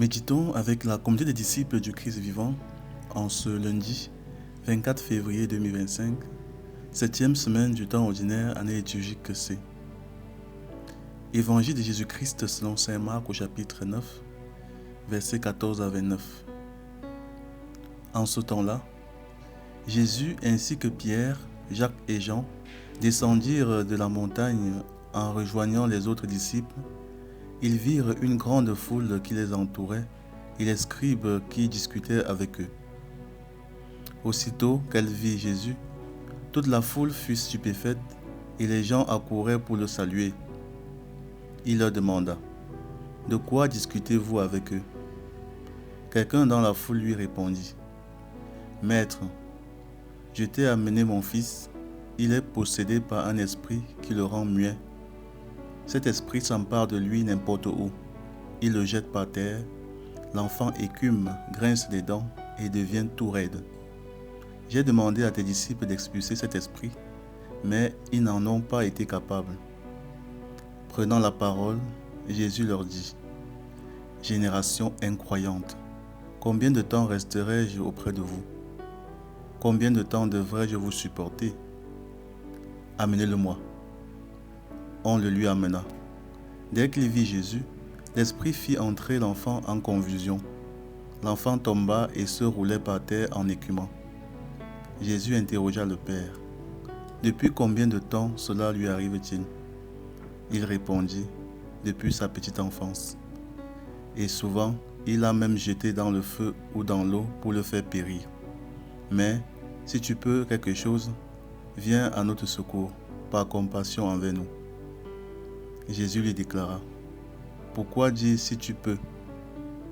Méditons avec la communauté des disciples du Christ vivant en ce lundi 24 février 2025, 7e semaine du temps ordinaire, année liturgique C. Évangile de Jésus-Christ selon saint Marc au chapitre 9, versets 14 à 29. En ce temps-là, Jésus ainsi que Pierre, Jacques et Jean descendirent de la montagne en rejoignant les autres disciples. Ils virent une grande foule qui les entourait et les scribes qui discutaient avec eux. Aussitôt qu'elle vit Jésus, toute la foule fut stupéfaite et les gens accouraient pour le saluer. Il leur demanda : « De quoi discutez-vous avec eux ?» Quelqu'un dans la foule lui répondit : « Maître, je t'ai amené mon fils, il est possédé par un esprit qui le rend muet. Cet esprit s'empare de lui n'importe où. Il le jette par terre, l'enfant écume, grince les dents et devient tout raide. J'ai demandé à tes disciples d'expulser cet esprit, mais ils n'en ont pas été capables. » Prenant la parole, Jésus leur dit : « Génération incroyante, combien de temps resterai-je auprès de vous ? Combien de temps devrais-je vous supporter ? Amenez-le-moi. » On le lui amena. Dès qu'il vit Jésus, l'esprit fit entrer l'enfant en confusion. L'enfant tomba et se roulait par terre en écumant. Jésus interrogea le père : « Depuis combien de temps cela lui arrive-t-il ? » Il répondit : « Depuis sa petite enfance. Et souvent, il l'a même jeté dans le feu ou dans l'eau pour le faire périr. Mais, si tu peux quelque chose, viens à notre secours, par compassion envers nous. » Jésus lui déclara : « Pourquoi dire si tu peux ?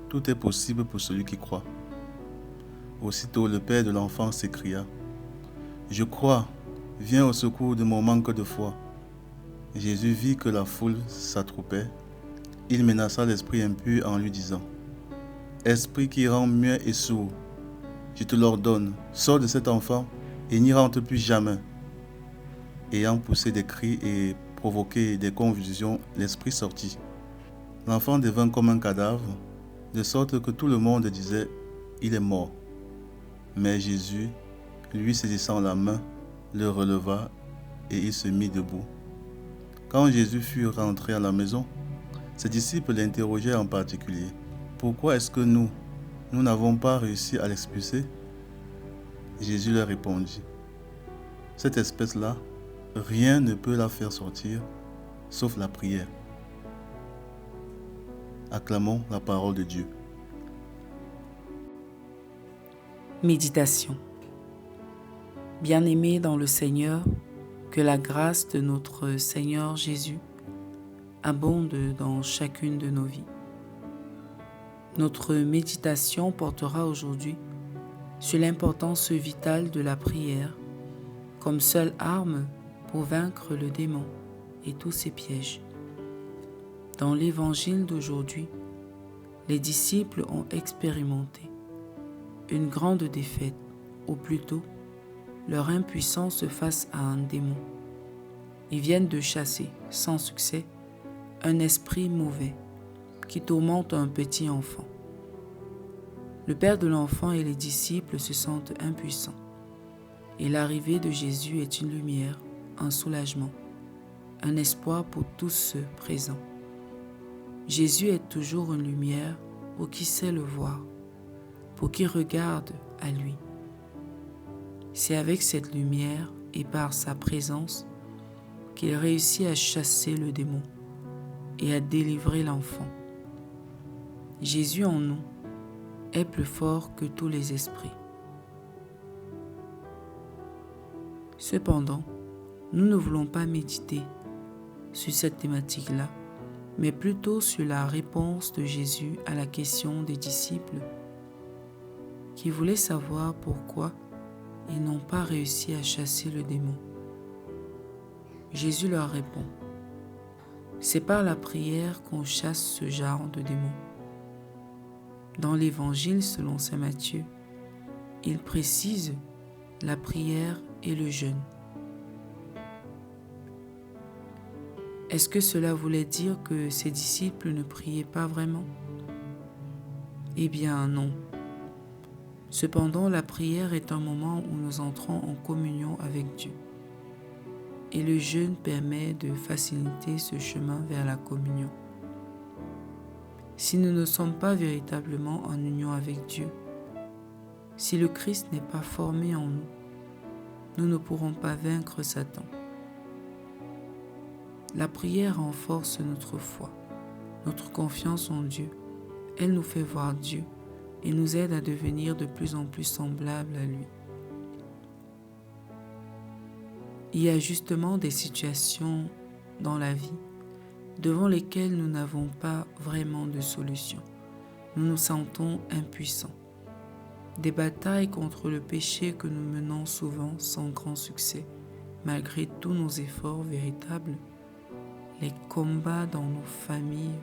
Tout est possible pour celui qui croit. » Aussitôt le père de l'enfant s'écria : « Je crois, viens au secours de mon manque de foi. » Jésus vit que la foule s'attroupait. Il menaça l'esprit impur en lui disant : « Esprit qui rend muet et sourd, je te l'ordonne, sors de cet enfant et n'y rentre plus jamais. » Ayant poussé des cris et provoqué des convulsions, l'esprit sortit. L'enfant devint comme un cadavre, de sorte que tout le monde disait : « Il est mort. » Mais Jésus, lui saisissant la main, le releva et il se mit debout. Quand Jésus fut rentré à la maison, ses disciples l'interrogeaient en particulier : « Pourquoi est-ce que nous n'avons pas réussi à l'expulser ?» Jésus leur répondit : « Cette espèce-là, rien ne peut la faire sortir, sauf la prière. » Acclamons la parole de Dieu. Méditation. Bien-aimés dans le Seigneur, que la grâce de notre Seigneur Jésus abonde dans chacune de nos vies. Notre méditation portera aujourd'hui sur l'importance vitale de la prière comme seule arme pour vaincre le démon et tous ses pièges. Dans l'évangile d'aujourd'hui, les disciples ont expérimenté une grande défaite, ou plutôt leur impuissance face à un démon. Ils viennent de chasser, sans succès, un esprit mauvais qui tourmente un petit enfant. Le père de l'enfant et les disciples se sentent impuissants. Et l'arrivée de Jésus est une lumière, un soulagement, un espoir pour tous ceux présents. Jésus est toujours une lumière pour qui sait le voir, pour qui regarde à lui. C'est avec cette lumière et par sa présence qu'il réussit à chasser le démon et à délivrer l'enfant. Jésus en nous est plus fort que tous les esprits. Cependant, nous ne voulons pas méditer sur cette thématique-là, mais plutôt sur la réponse de Jésus à la question des disciples qui voulaient savoir pourquoi ils n'ont pas réussi à chasser le démon. Jésus leur répond : c'est par la prière qu'on chasse ce genre de démon. Dans l'Évangile selon saint Matthieu, il précise la prière et le jeûne. Est-ce que cela voulait dire que ses disciples ne priaient pas vraiment ? Eh bien non. Cependant, la prière est un moment où nous entrons en communion avec Dieu. Et le jeûne permet de faciliter ce chemin vers la communion. Si nous ne sommes pas véritablement en union avec Dieu, si le Christ n'est pas formé en nous, nous ne pourrons pas vaincre Satan. La prière renforce notre foi, notre confiance en Dieu. Elle nous fait voir Dieu et nous aide à devenir de plus en plus semblables à lui. Il y a justement des situations dans la vie devant lesquelles nous n'avons pas vraiment de solution. Nous nous sentons impuissants. Des batailles contre le péché que nous menons souvent sans grand succès, malgré tous nos efforts véritables, les combats dans nos familles,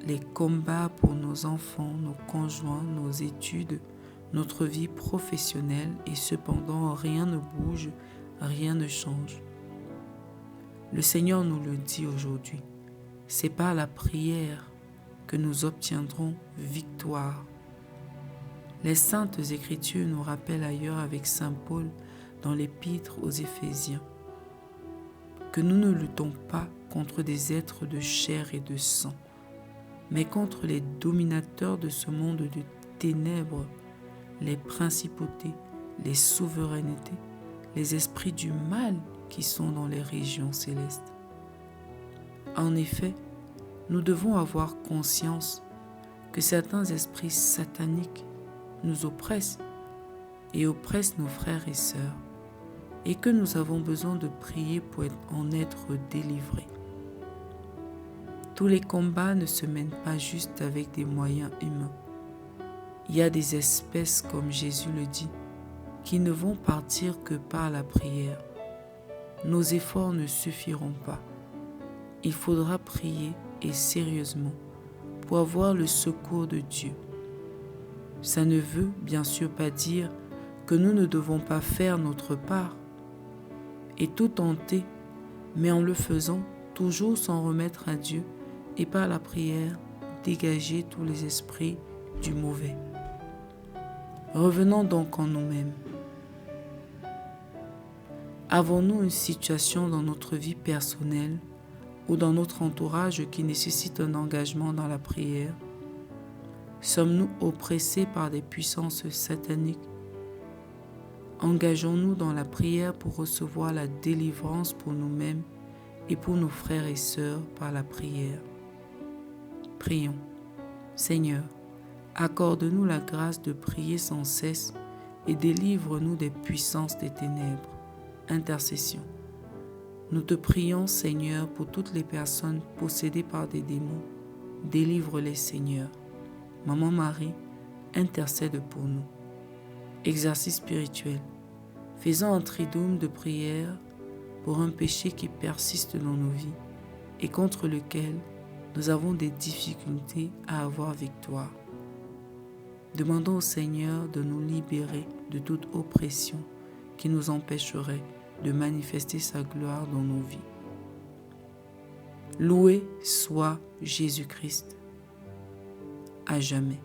les combats pour nos enfants, nos conjoints, nos études, notre vie professionnelle, et cependant rien ne bouge, rien ne change. Le Seigneur nous le dit aujourd'hui, c'est par la prière que nous obtiendrons victoire. Les Saintes Écritures nous rappellent ailleurs avec Saint Paul dans l'Épître aux Éphésiens que nous ne luttons pas contre des êtres de chair et de sang, mais contre les dominateurs de ce monde de ténèbres, les principautés, les souverainetés, les esprits du mal qui sont dans les régions célestes. En effet, nous devons avoir conscience que certains esprits sataniques nous oppressent et oppressent nos frères et sœurs, et que nous avons besoin de prier pour en être délivrés. Tous les combats ne se mènent pas juste avec des moyens humains. Il y a des espèces, comme Jésus le dit, qui ne vont partir que par la prière. Nos efforts ne suffiront pas. Il faudra prier et sérieusement pour avoir le secours de Dieu. Ça ne veut bien sûr pas dire que nous ne devons pas faire notre part et tout tenter, mais en le faisant, toujours s'en remettre à Dieu et par la prière, dégager tous les esprits du mauvais. Revenons donc en nous-mêmes. Avons-nous une situation dans notre vie personnelle ou dans notre entourage qui nécessite un engagement dans la prière? Sommes-nous oppressés par des puissances sataniques? Engageons-nous dans la prière pour recevoir la délivrance pour nous-mêmes et pour nos frères et sœurs par la prière. Prions. Seigneur, accorde-nous la grâce de prier sans cesse et délivre-nous des puissances des ténèbres. Intercession. Nous te prions, Seigneur, pour toutes les personnes possédées par des démons. Délivre-les, Seigneur. Maman Marie, intercède pour nous. Exercice spirituel. Faisons un triduum de prière pour un péché qui persiste dans nos vies et contre lequel nous avons des difficultés à avoir victoire. Demandons au Seigneur de nous libérer de toute oppression qui nous empêcherait de manifester sa gloire dans nos vies. Loué soit Jésus-Christ à jamais.